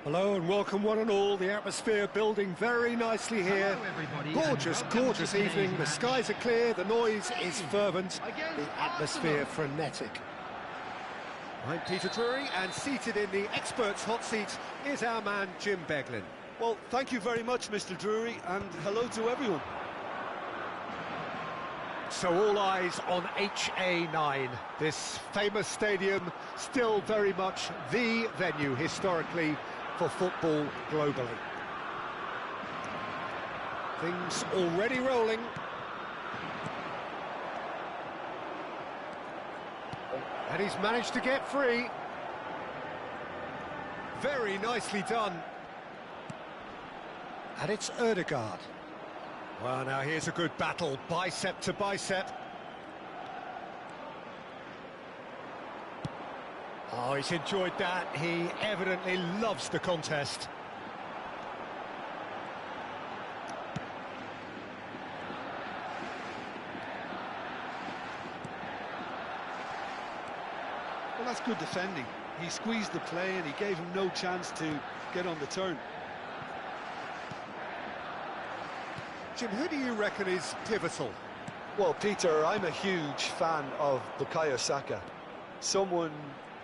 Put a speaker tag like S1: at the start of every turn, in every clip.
S1: Hello and welcome one and all. The atmosphere building very nicely here. Gorgeous, gorgeous evening. The skies are clear, the noise is fervent, the atmosphere frenetic. I'm Peter Drury, and seated in the experts' hot seat is our man Jim Beglin.
S2: Well, thank you very much, Mr. Drury, and hello to everyone.
S1: So all eyes on HA9, this famous stadium, still very much the venue historically for football globally. Things already rolling. And he's managed to get free. Very nicely done. And it's Ødegaard. Well, now here's a good battle, bicep to bicep. Oh, he's enjoyed that. He evidently loves the contest.
S2: Well, that's good defending. He squeezed the play and he gave him no chance to get on the turn.
S1: Jim, who do you reckon is pivotal?
S2: Well, Peter, I'm a huge fan of Bukayo Saka. Someone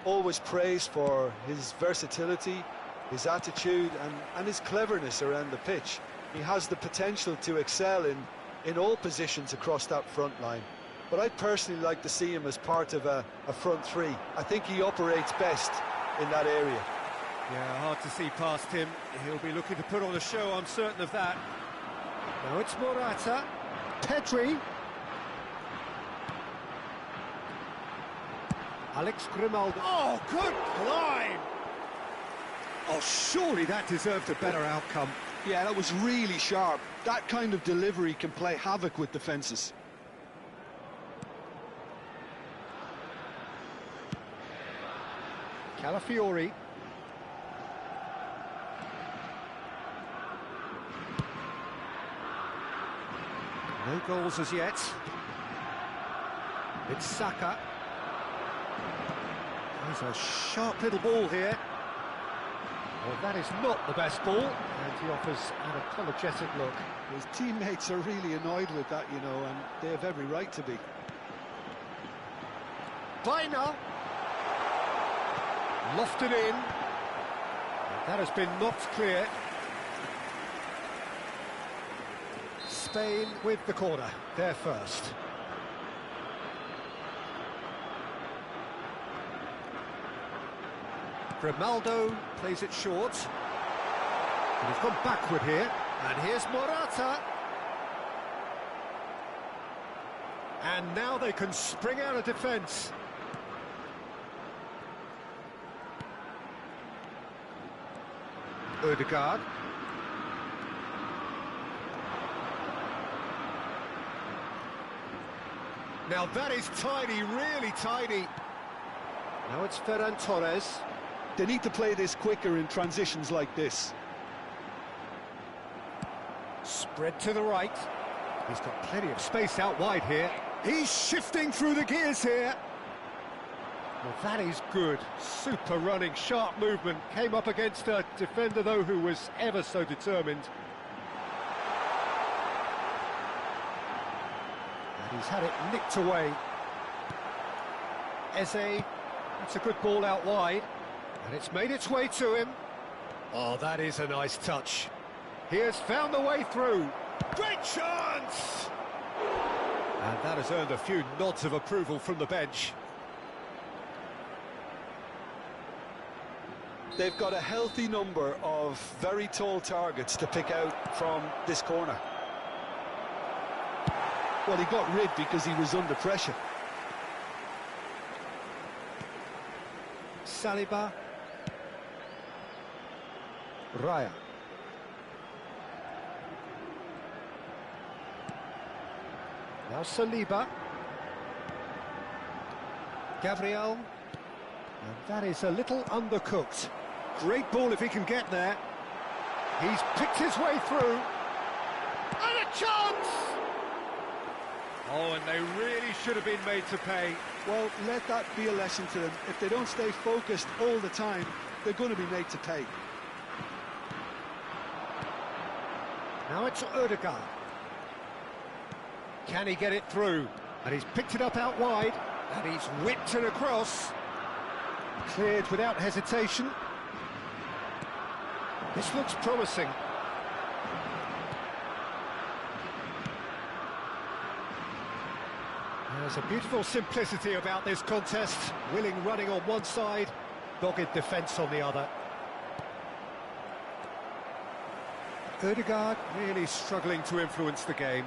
S2: always praised for his versatility, his attitude and his cleverness around the pitch. He has the potential to excel in all positions across that front line. But I'd personally like to see him as part of a front three. I think he operates best in that area.
S1: Yeah, hard to see past him. He'll be looking to put on a show, I'm certain of that. Now it's Morata. Pedri. Alex Grimaldo. Oh, good climb! Oh, surely that deserved a better outcome.
S2: Yeah, that was really sharp. That kind of delivery can play havoc with defences.
S1: Calafiori. No goals as yet. It's Saka. There's a sharp little ball here. Well, that is not the best ball, and he offers an apologetic look.
S2: His teammates are really annoyed with that, you know, and they have every right to be.
S1: Bina. Lofted in. That has been knocked clear. Spain with the corner, they're first. Grimaldo plays it short. And he's gone backward here. And here's Morata. And now they can spring out of defence. Ødegaard. Now that is tidy, really tidy. Now it's Ferran Torres.
S2: They need to play this quicker in transitions like this.
S1: Spread to the right. He's got plenty of space out wide here. He's shifting through the gears here. Well, that is good. Super running, sharp movement. Came up against a defender, though, who was ever so determined. And he's had it nicked away. Eze, that's a good ball out wide. And it's made its way to him. Oh, that is a nice touch. He has found the way through. Great chance! And that has earned a few nods of approval from the bench.
S2: They've got a healthy number of very tall targets to pick out from this corner. Well, he got rid because he was under pressure.
S1: Saliba. Raya. Now Saliba. Gabriel. And that is a little undercooked. Great ball if he can get there. He's picked his way through. And a chance! Oh, and they really should have been made to pay.
S2: Well, let that be a lesson to them. If they don't stay focused all the time, they're going to be made to pay.
S1: Now it's Ødegaard. Can he get it through? And he's picked it up out wide, and he's whipped it across. Cleared without hesitation. This looks promising. There's a beautiful simplicity about this contest. Willing running on one side, dogged defence on the other. Ødegaard really struggling to influence the game.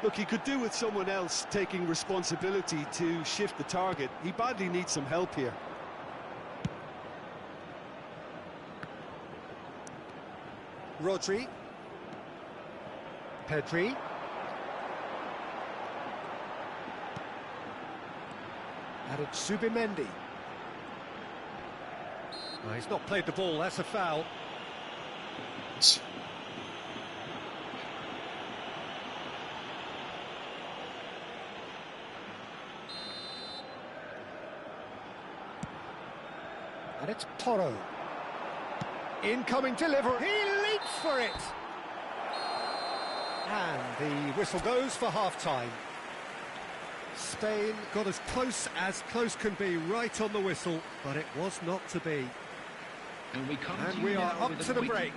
S3: Look, he could do with someone else taking responsibility to shift the target. He badly needs some help here.
S1: Rodri. Pedri. And it's Zubimendi. Well, he's not played the ball, that's a foul. And it's Porro. Incoming delivery. He leaps for it. And the whistle goes for half-time. Spain got as close can be right on the whistle, but it was not to be. And we are up to the break.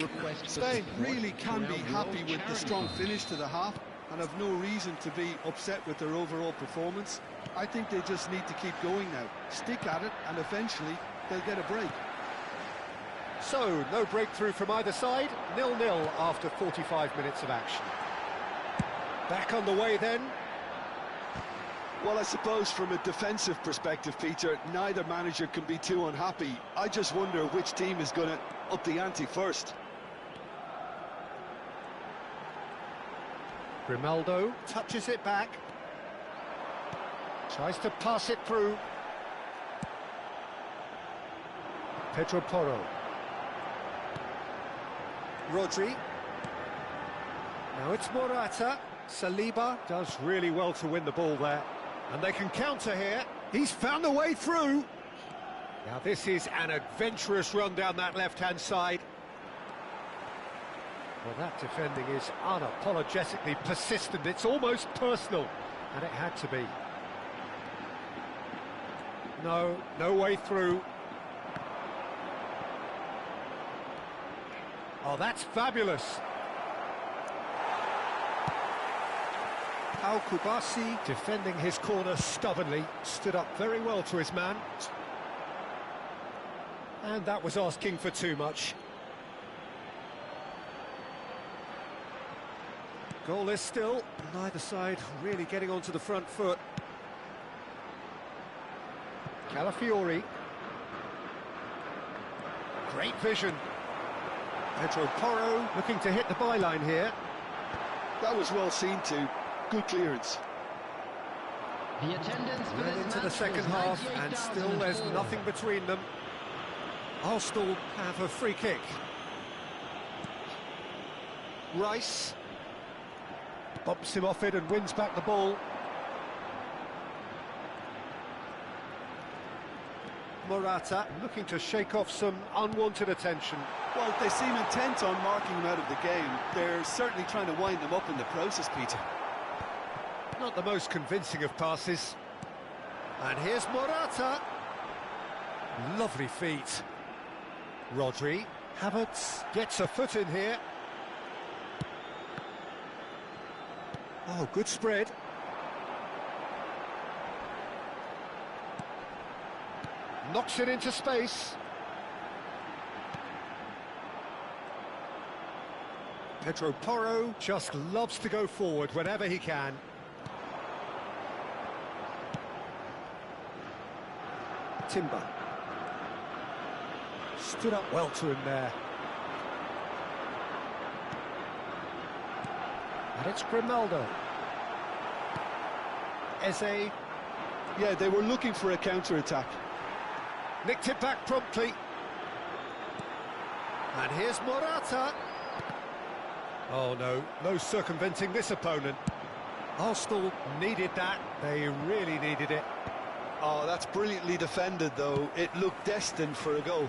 S3: Spain really can be happy with the strong finish to the half and have no reason to be upset with their overall performance. I think they just need to keep going now. Stick at it, and eventually they'll get a break.
S1: So, no breakthrough from either side, 0-0 after 45 minutes of action. Back on the way then.
S3: Well, I suppose from a defensive perspective, Peter, neither manager can be too unhappy. I just wonder which team is going to up the ante first.
S1: Grimaldo touches it back. Tries to pass it through. Pedro Porro. Rodri. Now it's Morata. Saliba does really well to win the ball there. And they can counter here. He's found a way through. Now this is an adventurous run down that left-hand side. Well, that defending is unapologetically persistent. It's almost personal. And it had to be. No way through. Oh, that's fabulous. Al Kubasi defending his corner stubbornly, stood up very well to his man. And that was asking for too much. Goalless still, neither side really getting onto the front foot. Calafiori. Great vision. Pedro Porro looking to hit the byline here.
S3: That was well seen too. Good clearance.
S4: The attendance for this
S1: into the
S4: match
S1: second
S4: was
S1: half, and still there's
S4: 98,004.
S1: nothing between them. Arsenal have a free kick. Rice bumps him off it and wins back the ball. Morata looking to shake off some unwanted attention.
S3: Well, they seem intent on marking him out of the game. They're certainly trying to wind them up in the process, Peter.
S1: Not the most convincing of passes. And here's Morata. Lovely feet. Rodri. Havertz gets a foot in here. Oh, good spread. Knocks it into space. Pedro Porro just loves to go forward whenever he can. Timber. Stood up well to him there. And it's Grimaldo. ASA.
S3: Yeah, they were looking for a counter-attack.
S1: Nicked it back promptly. And here's Morata. Oh no circumventing this opponent. Arsenal needed that, they really needed it.
S3: Oh, that's brilliantly defended though. It looked destined for a goal.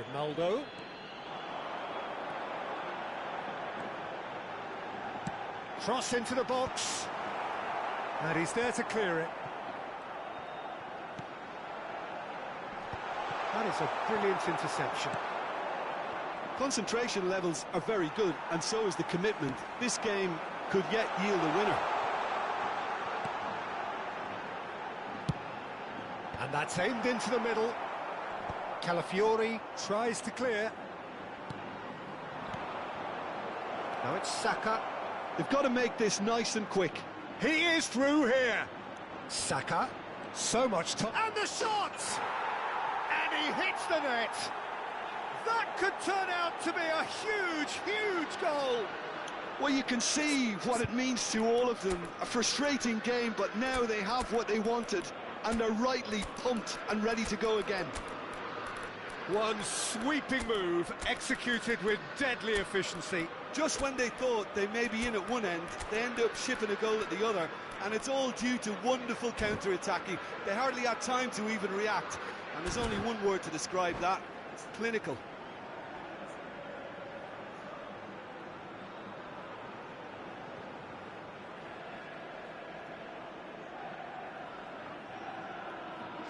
S1: Ronaldo. Cross into the box. And he's there to clear it. That is a brilliant interception.
S3: Concentration levels are very good, and so is the commitment. This game could yet yield a winner.
S1: And that's aimed into the middle. Calafiori tries to clear. Now it's Saka.
S3: They've got to make this nice and quick.
S1: He is through here. Saka. So much time. And the shot! And he hits the net. That could turn out to be a huge, huge goal.
S3: Well, you can see what it means to all of them. A frustrating game, but now they have what they wanted, and they're rightly pumped and ready to go again.
S1: One sweeping move, executed with deadly efficiency.
S3: Just when they thought they may be in at one end, they end up shipping a goal at the other, and it's all due to wonderful counter-attacking. They hardly had time to even react, and there's only one word to describe that. It's clinical.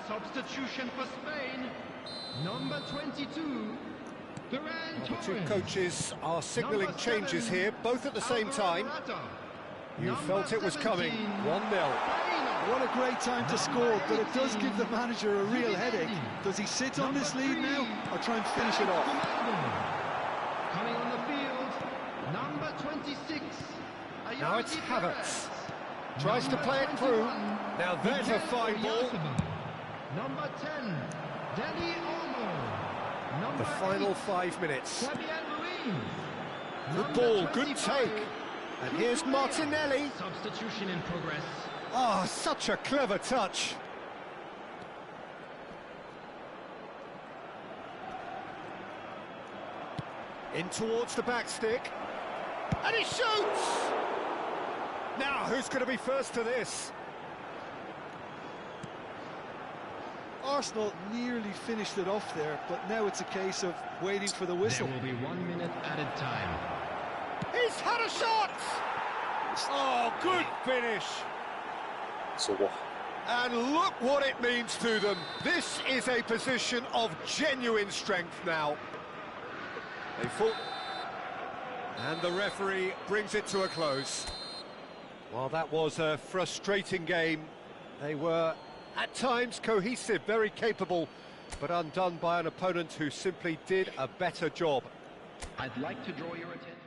S4: Substitution for Spain, number 22, Ferran
S1: The two
S4: Torres.
S1: coaches are signalling changes here, both at the same time. You felt it was coming. 1-0.
S3: What a great time to score, but it does give the manager a real headache. Does he sit on this lead now, or try and finish it off?
S4: Coming on the field, number 26.
S1: Now it's Havertz. Tries to play it through. Now there's a fine ball.
S4: Number 10, Dani Olmo.
S1: The final 5 minutes. Good
S4: Good
S1: ball, good take. And here's Martinelli.
S4: Substitution in progress.
S1: Oh, such a clever touch. In towards the back stick. And he shoots! Now, who's going to be first to this?
S3: Arsenal nearly finished it off there, but now it's a case of waiting for the whistle.
S4: There will be 1 minute added time.
S1: He's had a shot! Oh, good finish. And look what it means to them. This is a position of genuine strength now. They fought. And the referee brings it to a close. Well, that was a frustrating game. They were, at times, cohesive, very capable, but undone by an opponent who simply did a better job.
S4: I'd like to draw your attention.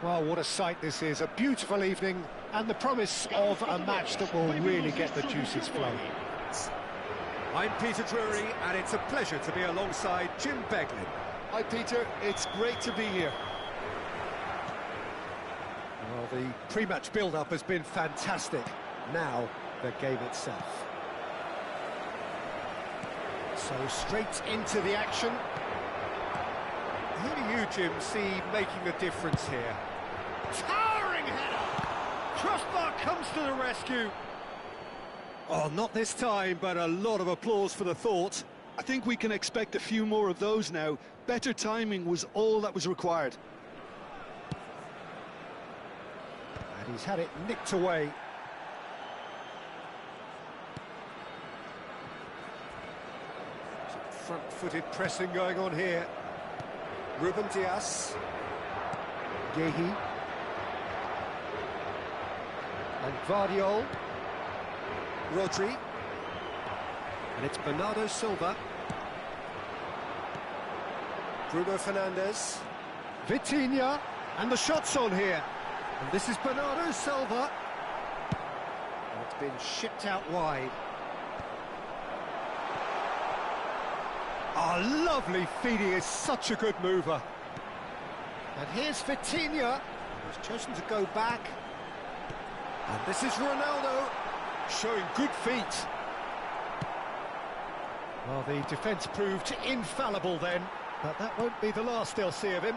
S1: Well, what a sight this is. A beautiful evening and the promise of a match that will really get the juices flowing.
S5: I'm Peter Drury, and it's a pleasure to be alongside Jim Beglin.
S2: Hi, Peter. It's great to be here.
S1: Well, the pre-match build-up has been fantastic. Now, the game itself. So, straight into the action.
S5: Who do you, Jim, see making the difference here?
S1: Towering header! Crossbar comes to the rescue.
S5: Oh, not this time, but a lot of applause for the thought.
S3: I think we can expect a few more of those now. Better timing was all that was required.
S1: And he's had it nicked away. Some front-footed pressing going on here.
S2: Ruben Dias.
S1: Gehi. And Vardiol.
S2: Rodri.
S1: And it's Bernardo Silva.
S2: Bruno Fernandes.
S1: Vitinha. And the shot's on here. And this is Bernardo Silva. And it's been shipped out wide. Oh, lovely feed. He is such a good mover. And here's Vitinha. He's chosen to go back. And this is Ronaldo, showing good feet. Well, the defence proved infallible then, but that won't be the last they'll see of him.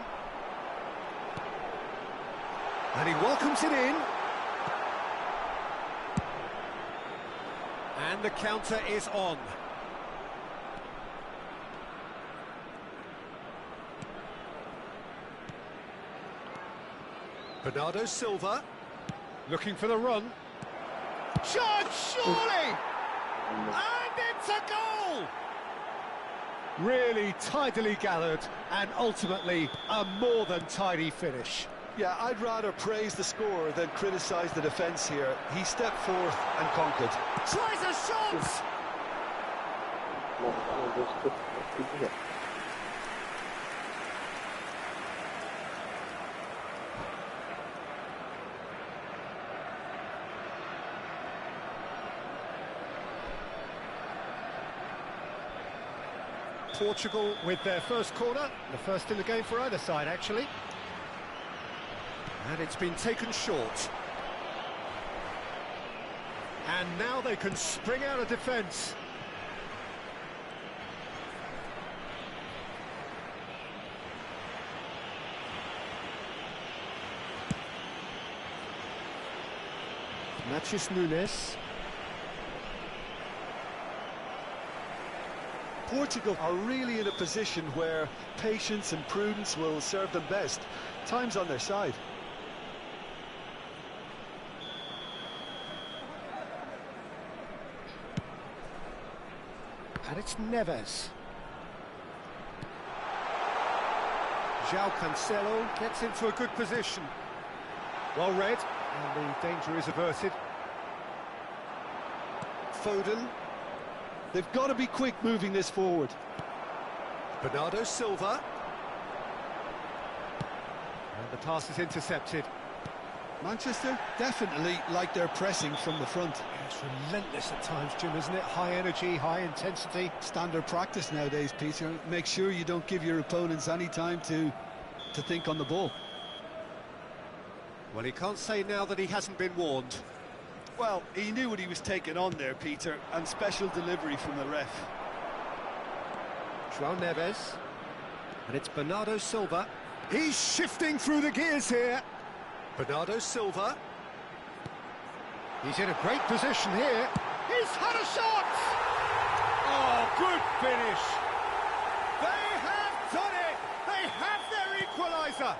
S1: And he welcomes it in.
S5: And the counter is on.
S1: Bernardo Silva, looking for the run. Shot, surely! And it's a goal! Really tidily gathered, and ultimately a more than tidy finish.
S2: Yeah, I'd rather praise the scorer than criticise the defence here. He stepped forth and conquered.
S1: Tries a shot! Portugal with their first corner, the first in the game for either side, actually. And it's been taken short. And now they can spring out of defence. Matheus Nunes.
S2: Portugal are really in a position where patience and prudence will serve them best. Time's on their side.
S1: And it's Neves. João Cancelo gets into a good position. Well read, and the danger is averted.
S2: Foden. They've got to be quick moving this forward.
S1: Bernardo Silva. And the pass is intercepted.
S3: Manchester definitely like their pressing from the front.
S1: It's relentless at times, Jim, isn't it? High energy, high intensity.
S3: Standard practice nowadays, Peter. Make sure you don't give your opponents any time to think on the ball.
S5: Well, he can't say now that he hasn't been warned.
S3: Well, he knew what he was taking on there, Peter, and special delivery from the ref.
S1: João Neves. And it's Bernardo Silva. He's shifting through the gears here. Bernardo Silva. He's in a great position here. He's had a shot! Oh, good finish. They have done it! They have their equaliser!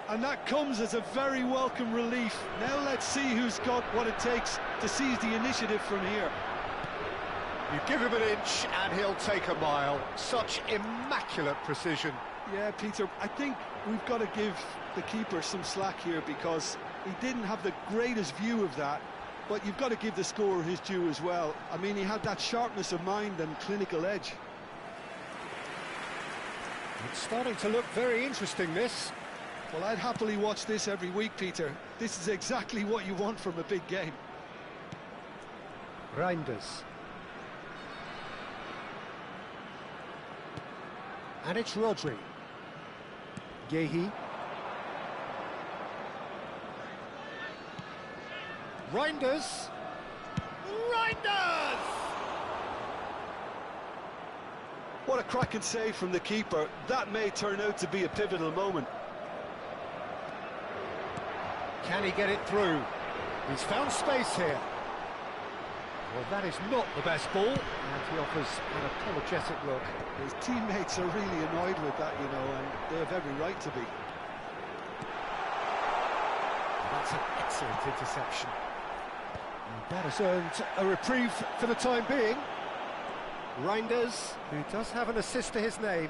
S3: And that comes as a very welcome relief. Now let's see who's got what it takes to seize the initiative from here.
S1: You give him an inch and he'll take a mile. Such immaculate precision.
S3: Yeah, Peter, I think we've got to give the keeper some slack here because he didn't have the greatest view of that, but you've got to give the scorer his due as well. I mean, he had that sharpness of mind and clinical edge.
S1: It's starting to look very interesting, this.
S3: Well, I'd happily watch this every week, Peter. This is exactly what you want from a big game.
S1: Reinders. And it's Rodri. Gehi. Reinders. Reinders!
S2: What a cracking save from the keeper. That may turn out to be a pivotal moment.
S1: Can he get it through? He's found space here. Well, that is not the best ball, and he offers an apologetic look.
S3: His teammates are really annoyed with that, you know, and they have every right to be.
S1: That's an excellent interception. And that has earned a reprieve for the time being. Reinders, who does have an assist to his name.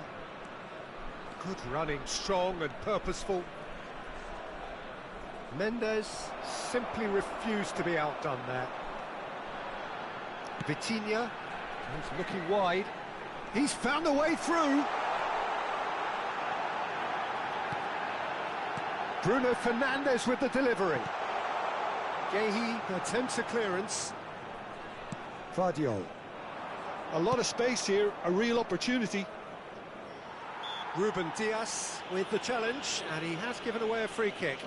S1: Good running, strong and purposeful. Mendes simply refused to be outdone there. Vitinha, he's looking wide. He's found a way through. Bruno Fernandes with the delivery. Gehi attempts a clearance. Vardiol.
S3: A lot of space here, a real opportunity.
S1: Ruben Dias with the challenge, and he has given away a free kick.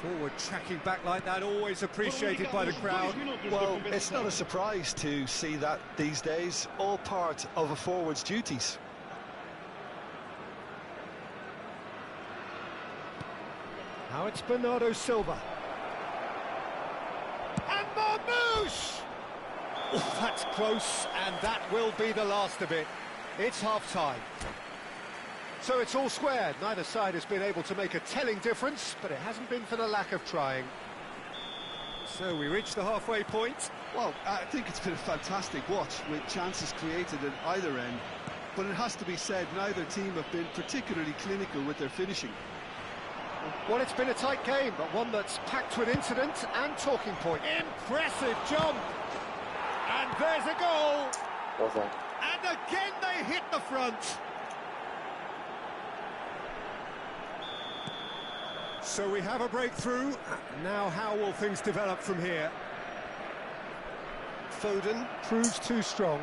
S1: Forward tracking back like that, always appreciated by the crowd.
S2: Well, it's not a surprise to see that these days, all part of a forward's duties.
S1: Now it's Bernardo Silva. And Marmouche! Oh, that's close, and that will be the last of it. It's half-time. So it's all square. Neither side has been able to make a telling difference, but it hasn't been for the lack of trying. So we reach the halfway point.
S3: Well, I think it's been a fantastic watch, with chances created at either end. But it has to be said, neither team have been particularly clinical with their finishing.
S1: Well, it's been a tight game, but one that's packed with incident and talking point. Impressive jump! And there's a goal! And again they hit the front! So we have a breakthrough. Now how will things develop from here? Foden proves too strong.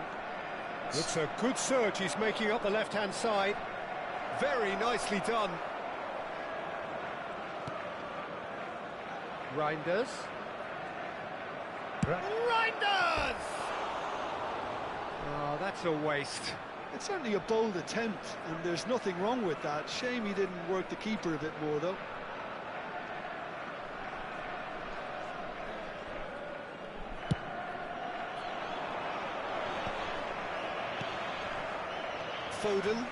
S1: It's a good surge he's making up the left-hand side. Very nicely done. Reinders. Reinders! Oh, that's a waste.
S3: It's certainly a bold attempt, and there's nothing wrong with that. Shame he didn't work the keeper a bit more, though.
S1: Foden.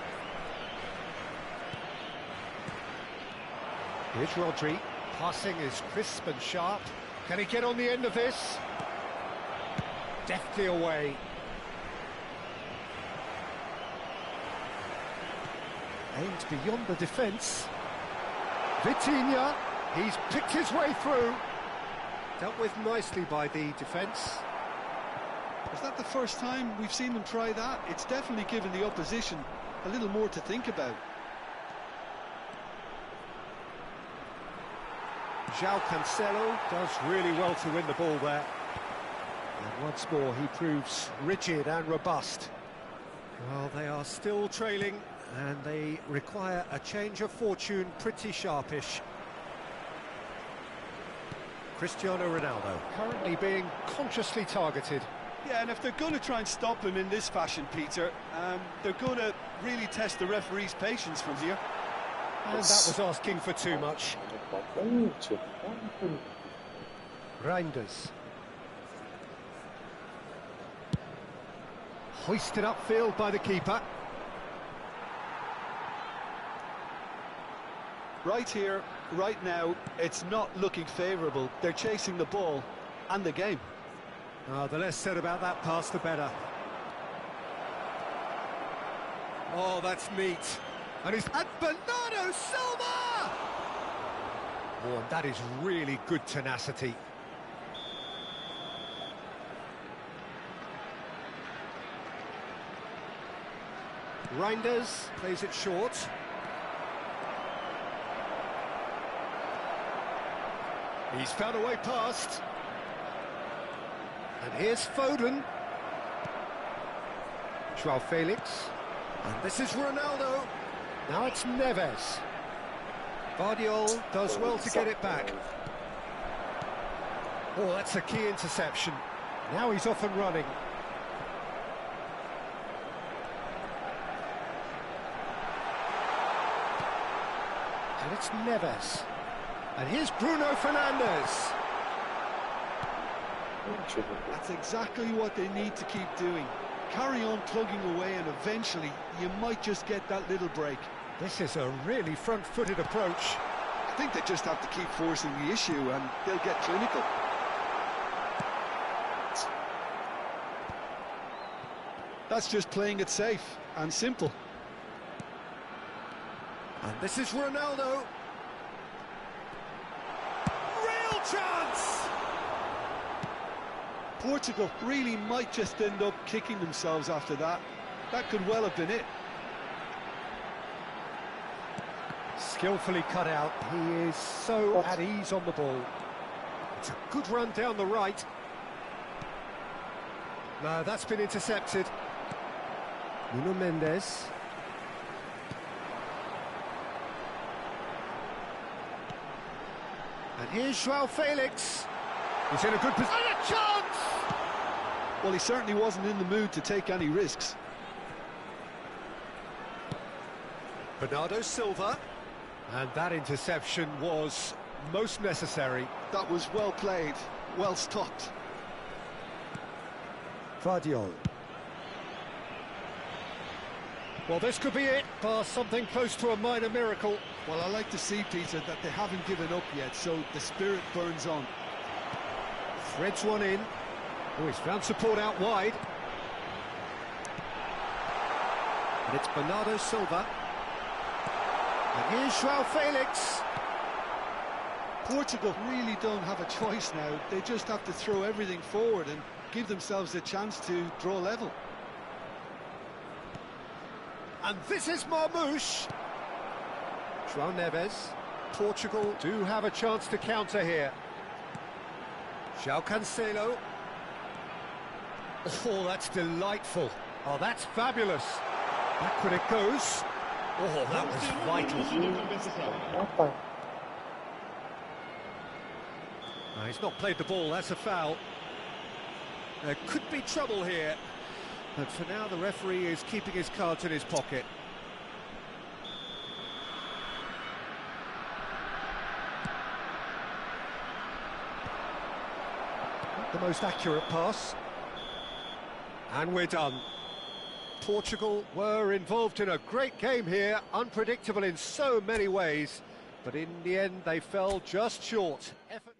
S1: Here's Rodri. Passing is crisp and sharp. Can he get on the end of this? Deftly away. Aimed beyond the defence. Vitinha. He's picked his way through. Dealt with nicely by the defence.
S3: Is that the first time we've seen them try that? It's definitely given the opposition a little more to think about.
S1: João Cancelo does really well to win the ball there. And once more he proves rigid and robust. Well, they are still trailing and they require a change of fortune pretty sharpish. Cristiano Ronaldo currently being consciously targeted.
S3: Yeah, and if they're going to try and stop him in this fashion, Peter, they're going to really test the referee's patience from here.
S1: And that was asking for too much. Reinders. Hoisted upfield by the keeper.
S2: Right here, right now, it's not looking favourable. They're chasing the ball and the game.
S1: The less said about that pass, the better. Oh, that's neat. And Bernardo Silva! Oh, and that is really good tenacity. Reinders plays it short. He's found a way past. And here's Foden. Joao Felix. And this is Ronaldo. Now it's Neves. Guardiola does well to get it back. Oh, that's a key interception. Now he's off and running. And it's Neves. And here's Bruno Fernandes.
S3: That's exactly what they need to keep doing. Carry on plugging away and eventually you might just get that little break.
S1: This is a really front-footed approach.
S3: I think they just have to keep forcing the issue and they'll get clinical. That's just playing it safe and simple.
S1: And this is Ronaldo. Real chance!
S3: Portugal really might just end up kicking themselves after that. That could well have been it.
S1: Skillfully cut out. He is so at ease on the ball. It's a good run down the right. No, that's been intercepted. Nuno Mendes. And here's Joao Felix. He's in a good position. And a chance!
S3: Well, he certainly wasn't in the mood to take any risks.
S1: Bernardo Silva. And that interception was most necessary.
S3: That was well played, well stopped.
S1: Guardiola. Well, this could be it, bar something close to a minor miracle.
S3: Well, I like to see, Peter, that they haven't given up yet, so the spirit burns on.
S1: Threads one in. Oh, he's found support out wide. And it's Bernardo Silva. And here's Joao Felix.
S3: Portugal really don't have a choice now. They just have to throw everything forward and give themselves a chance to draw level.
S1: And this is Marmoush. Joao Neves. Portugal do have a chance to counter here. João Cancelo. Oh, that's delightful. Oh, that's fabulous. Backward it goes. Oh, that was vital. No, he's not played the ball, that's a foul. There could be trouble here. But for now, the referee is keeping his cards in his pocket. Not the most accurate pass. And we're done. Portugal were involved in a great game here, unpredictable in so many ways, but in the end they fell just short. Effort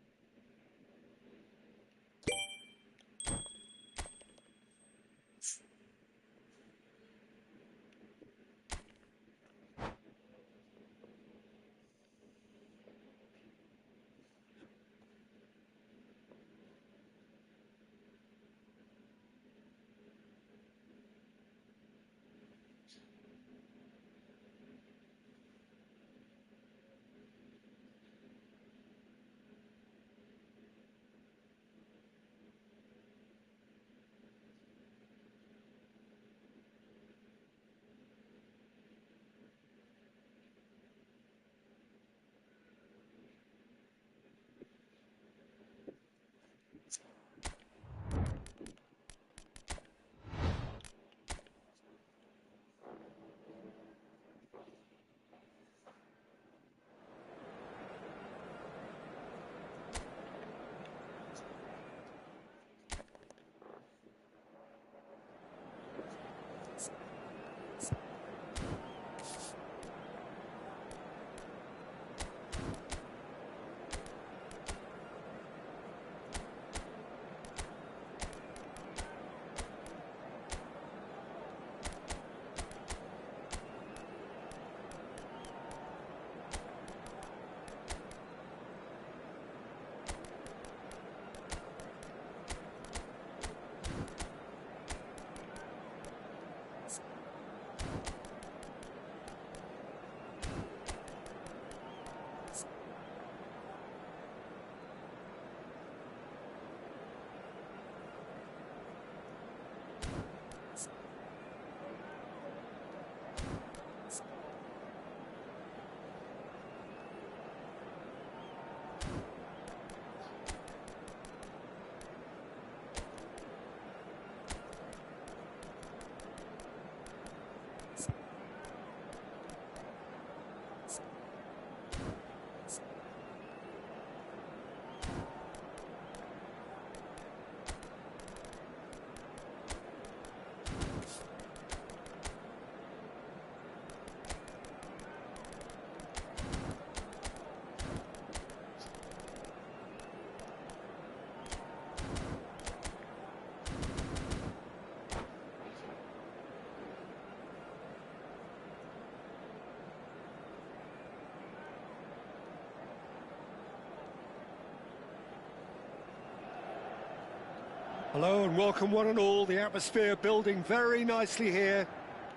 S1: Hello and welcome one and all. The atmosphere building very nicely here.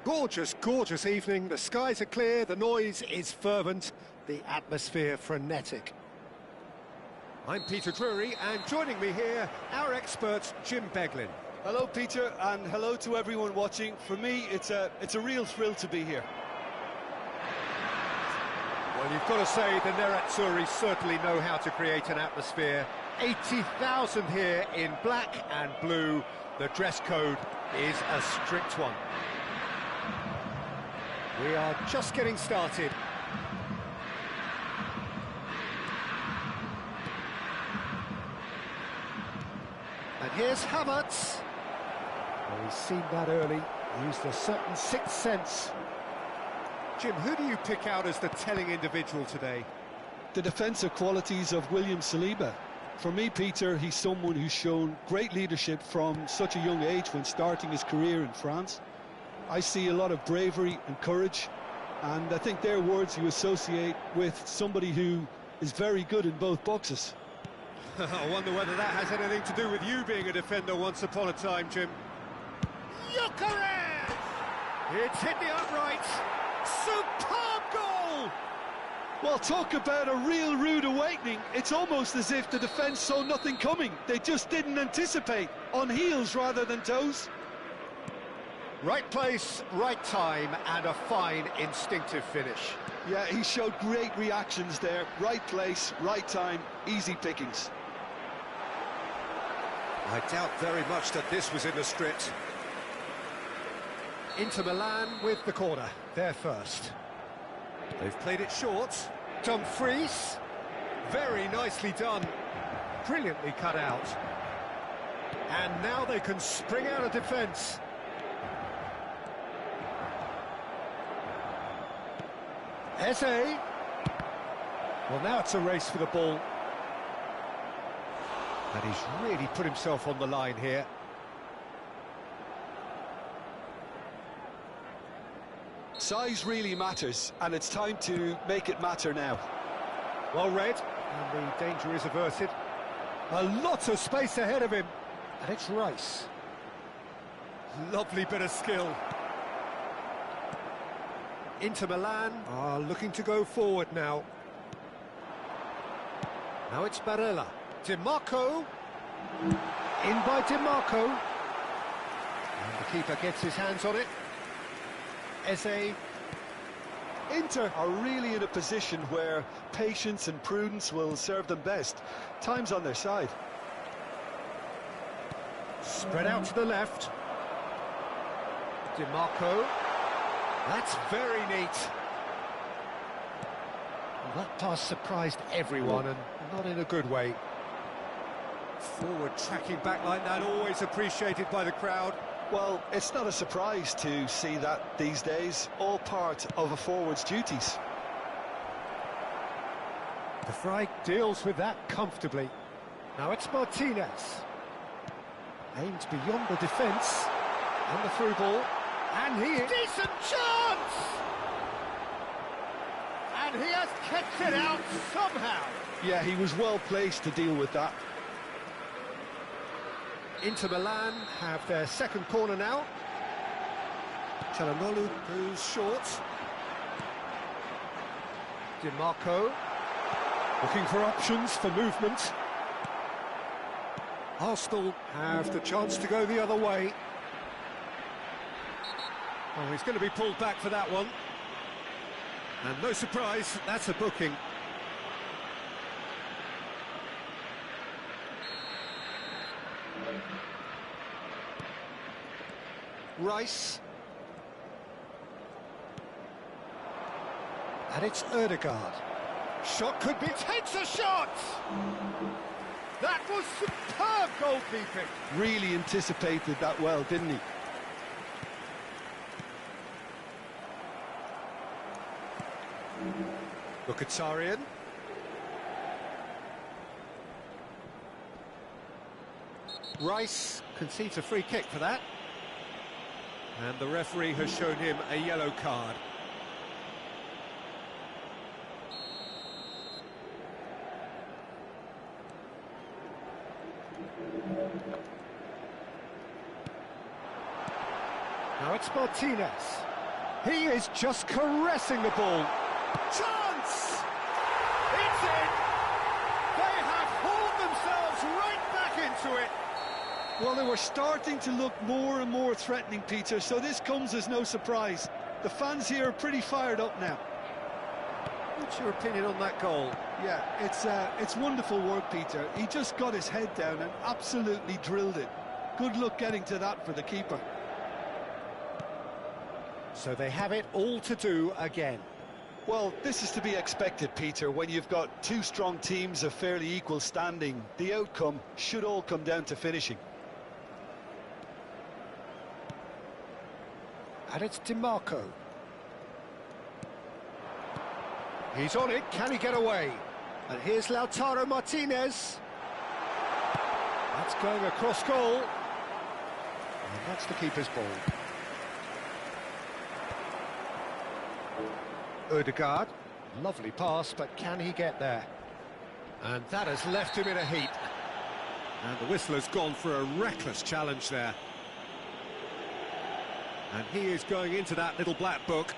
S1: Gorgeous, gorgeous evening. The skies are clear, the noise is fervent, the atmosphere frenetic.
S5: I'm Peter Drury, and joining me here, our expert, Jim Beglin.
S2: Hello, Peter, and hello to everyone watching. For me, it's a real thrill to be here.
S5: Well, you've got to say the Nerazzurri certainly know how to create an atmosphere. 80,000 here in black and blue. The dress code is a strict one.
S1: We are just getting started. And here's Havertz. Well, he's seen that early, used a certain sixth sense.
S5: Jim, who do you pick out as the telling individual today?
S3: The defensive qualities of William Saliba. For me, Peter, he's someone who's shown great leadership from such a young age when starting his career in France. I see a lot of bravery and courage, and I think they're words you associate with somebody who is very good in both boxes.
S5: I wonder whether that has anything to do with you being a defender once upon a time, Jim.
S1: Gyökeres!
S5: It's hit the uprights. Superb goal!
S3: Well, talk about a real rude awakening. It's almost as if the defence saw nothing coming. They just didn't anticipate, on heels rather than toes.
S5: Right place, right time, and a fine instinctive finish.
S3: Yeah, he showed great reactions there. Right place, right time, easy pickings.
S5: I doubt very much that this was in the script.
S1: Inter Milan with the corner, they're first.
S5: They've played it short.
S1: Dumfries.
S5: Very nicely done.
S1: Brilliantly cut out. And now they can spring out of defence. ASA. Well, now it's a race for the ball.
S5: And he's really put himself on the line here.
S2: Size really matters, and it's time to make it matter now.
S1: Well read, and the danger is averted. A lot of space ahead of him. And it's Rice.
S5: Lovely bit of skill.
S1: Inter Milan are looking to go forward now. Now it's Barella. DiMarco. In by DiMarco. And the keeper gets his hands on it. ASA.
S2: Inter are really in a position where patience and prudence will serve them best. Time's on their side.
S1: Spread out to the left. DiMarco. That's very neat. Well, that pass surprised everyone, and not in a good way.
S5: Forward tracking back like that, always appreciated by the crowd.
S2: Well, it's not a surprise to see that these days, all part of a forward's duties.
S1: De Vrij deals with that comfortably. Now it's Martinez. Aimed beyond the defence. And the through ball. And he... Decent chance! And he has kept it out somehow.
S3: Yeah, he was well placed to deal with that.
S1: Inter Milan have their second corner now. Çalhanoğlu goes short. DiMarco looking for options for movement. Arsenal have the chance to go the other way.
S5: Oh, he's going to be pulled back for that one. And no surprise, that's a booking.
S1: Rice. And it's Ødegaard. Shot could be... Takes a shot! That was superb goalkeeping.
S3: Really anticipated that well, didn't he?
S5: Mkhitaryan.
S1: Rice concedes a free kick for that.
S5: And the referee has shown him a yellow card.
S1: Now it's Martinez. He is just caressing the ball. Chance! It's in! They have hauled themselves right back into it.
S3: Well, they were starting to look more and more threatening, Peter, so this comes as no surprise. The fans here are pretty fired up now.
S1: What's your opinion on that goal?
S3: Yeah, it's wonderful work, Peter. He just got his head down and absolutely drilled it. Good luck getting to that for the keeper.
S1: So they have it all to do again.
S2: Well, this is to be expected, Peter, when you've got two strong teams of fairly equal standing. The outcome should all come down to finishing.
S1: And it's DiMarco. He's on it, can he get away? And here's Lautaro Martinez. That's going across goal. And that's the keeper's ball. Ødegaard, lovely pass, but can he get there? And that has left him in a heap.
S5: And the whistle has gone for a reckless challenge there. And he is going into that little black book.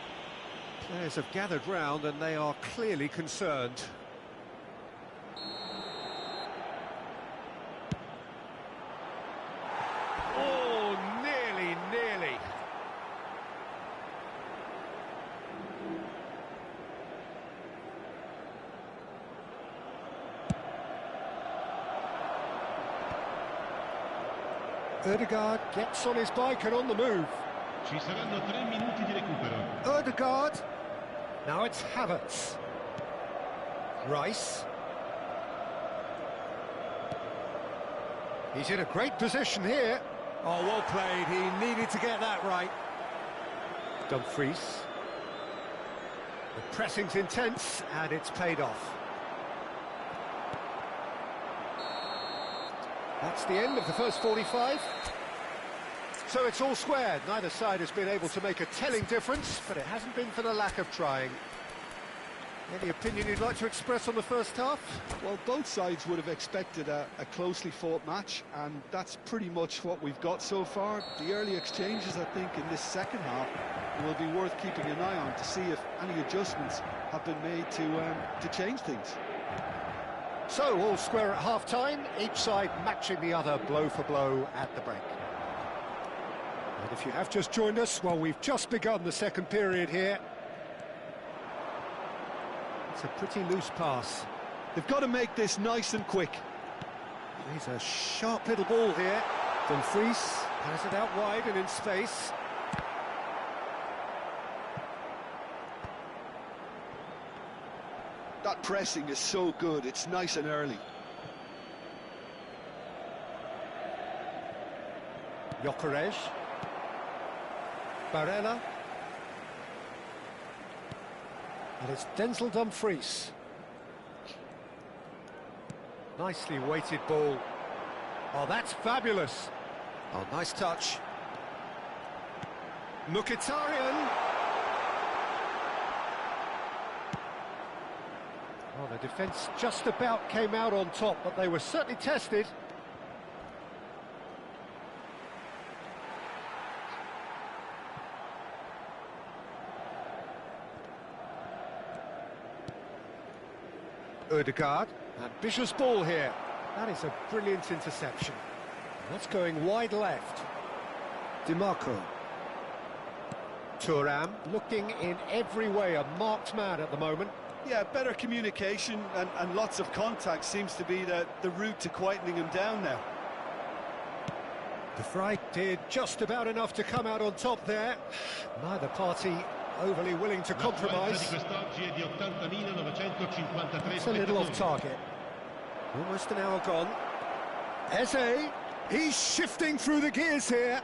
S5: Players have gathered round and they are clearly concerned. Oh, nearly.
S1: Ødegaard gets on his bike and on the move.
S4: Ci saranno 3 minuti di recupero.
S1: Ødegaard. Now it's Havertz. Rice. He's in a great position here.
S5: Oh, well played. He needed to get that right.
S1: Dumfries. The pressing's intense and it's paid off. That's the end of the first 45. So it's all squared. Neither side has been able to make a telling difference, but it hasn't been for the lack of trying. Any opinion you'd like to express on the first half?
S3: Well, both sides would have expected a closely fought match, and that's pretty much what we've got so far. The early exchanges, I think, in this second half will be worth keeping an eye on to see if any adjustments have been made to change things.
S1: So, all square at half-time, each side matching the other blow for blow at the break. And if you have just joined us, well, we've just begun the second period here. It's a pretty loose pass.
S3: They've got to make this nice and quick.
S1: He's a sharp little ball here. Dumfries has it out wide and in space.
S3: That pressing is so good, it's nice and early.
S1: Gyökeres. Barella. And it's Denzel Dumfries. Nicely weighted ball. Oh, that's fabulous. Oh, nice touch. Mkhitaryan. Well, the defence just about came out on top, but they were certainly tested. Ødegaard, ambitious ball here. That is a brilliant interception. That's going wide left. DiMarco. Thuram looking in every way a marked man at the moment.
S3: Yeah, better communication and lots of contact seems to be the route to quietening him down now.
S1: De Vrij did just about enough to come out on top there. Neither party overly willing to compromise. It's a little off target. Almost an hour gone. Eze, he's shifting through the gears here.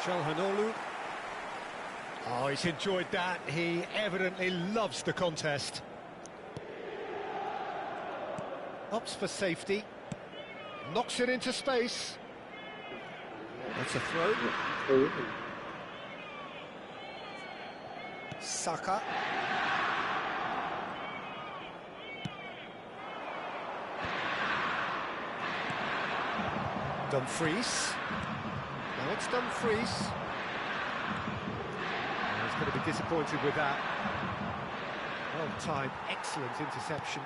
S1: Çalhanoğlu. Oh, he's enjoyed that. He evidently loves the contest. Opts for safety. Knocks it into space. That's a throw. Saka. Dumfries. Now against Dumfries. He's going to be disappointed with that. Well timed, excellent interception.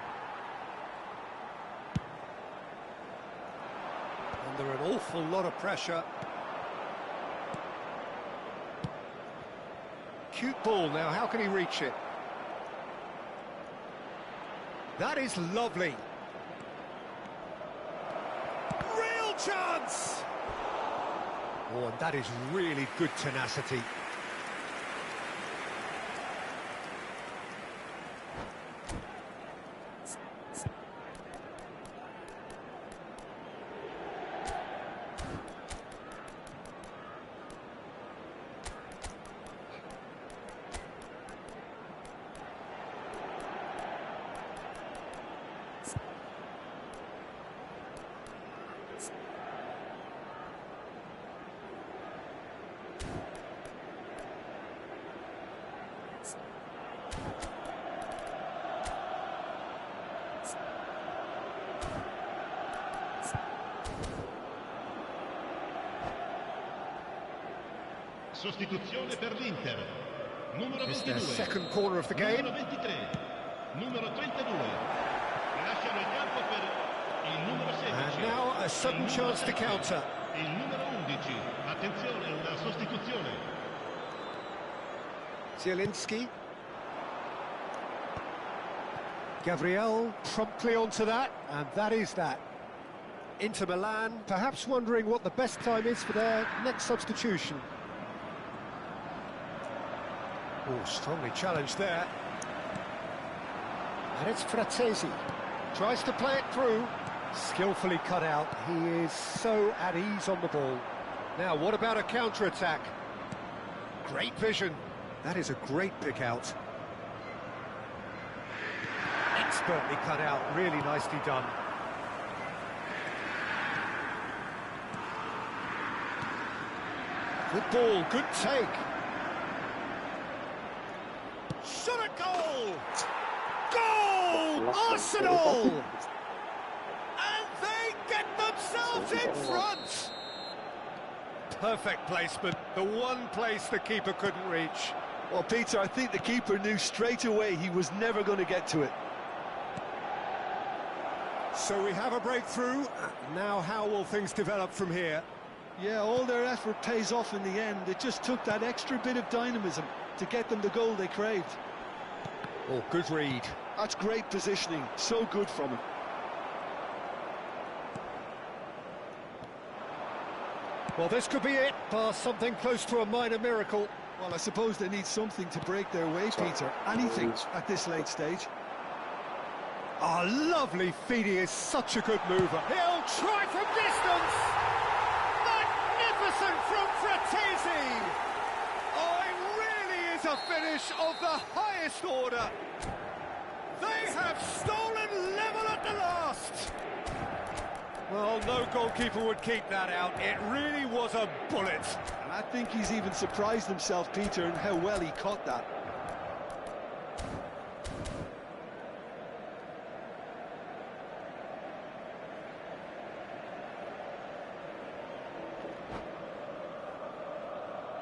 S1: Under an awful lot of pressure. Cute ball now, how can he reach it? That is lovely. Real chance! Oh, and that is really good tenacity.
S4: Sostituzione per l'Inter. Numero
S1: It's
S4: 22.
S1: their second corner of the game.
S4: Numero 23. Numero 32. Lasciano il campo per il numero 16.
S1: And now a sudden chance to counter.
S4: Il numero 11. Attenzione, una sostituzione.
S1: Zielinski. Gabriel promptly onto that, and that is that. Inter Milan, perhaps wondering what the best time is for their next substitution. Oh, strongly challenged there. And it's Frattesi. Tries to play it through. Skillfully cut out. He is so at ease on the ball. Now, what about a counter-attack? Great vision. That is a great pick out. Expertly cut out. Really nicely done. Good ball, good take. Shot at goal! Goal! Arsenal! And they get themselves in front! Perfect placement, the one place the keeper couldn't reach.
S2: Well, Peter, I think the keeper knew straight away he was never going to get to it.
S1: So we have a breakthrough. Now how will things develop from here?
S3: Yeah, all their effort pays off in the end. It just took that extra bit of dynamism to get them the goal they craved.
S1: Oh, good read.
S3: That's great positioning, so good from him.
S1: Well, this could be it, bar something close to a minor miracle.
S3: Well, I suppose they need something to break their way, Peter. Anything at this late stage.
S1: Oh, lovely feed, he is such a good mover. He'll try from distance! Magnificent from Frattesi! Oh, it really is a finish of the highest order. They have stolen level at the last. Well, no goalkeeper would keep that out. It really was a bullet.
S3: And I think he's even surprised himself, Peter, in how well he caught that.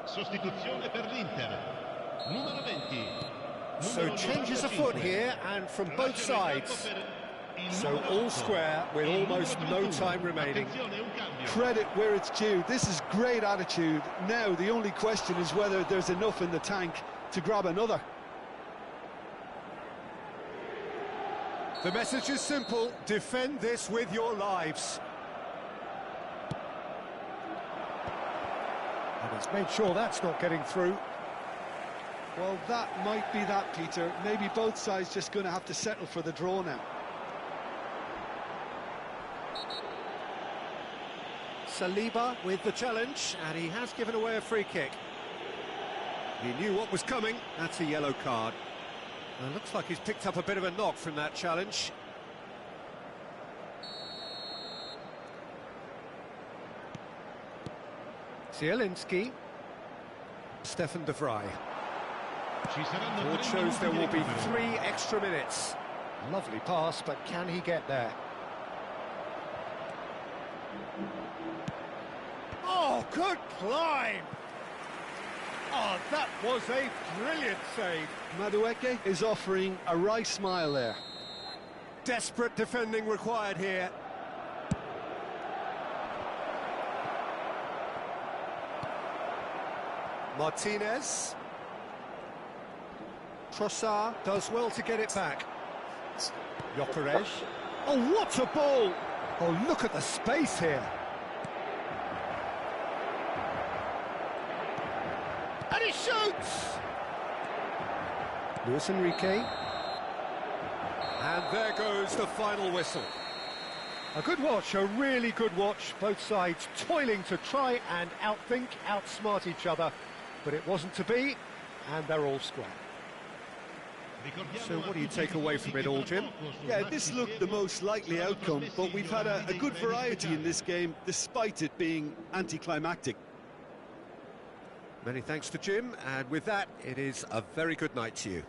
S4: Sostituzione per l'Inter. Numero 20.
S1: So changes afoot here, and from both sides. So all square with almost no time remaining.
S3: Credit where it's due. This is great attitude. Now the only question is whether there's enough in the tank to grab another.
S1: The message is simple: defend this with your lives. And he's made sure that's not getting through.
S3: Well, that might be that, Peter. Maybe both sides just going to have to settle for the draw now.
S1: Saliba with the challenge, and he has given away a free kick. He knew what was coming. That's a yellow card. And it looks like he's picked up a bit of a knock from that challenge. Zielinski. Stefan de Vrij. Board shows there will be 3 extra minutes. Lovely pass, but can he get there? Oh, good climb! Oh, that was a brilliant save.
S3: Madueke is offering a wry smile there.
S1: Desperate defending required here. Martinez. Trossard does well to get it back. Gyökeres. Oh, what a ball! Oh, look at the space here. And he shoots! Luis Enrique. And there goes the final whistle. A good watch, a really good watch. Both sides toiling to try and outthink, outsmart each other. But it wasn't to be, and they're all square. So what do you take away from it all, Jim?
S3: Yeah, this looked the most likely outcome, but we've had a good variety in this game, despite it being anticlimactic.
S1: Many thanks to Jim, and with that, it is a very good night to you.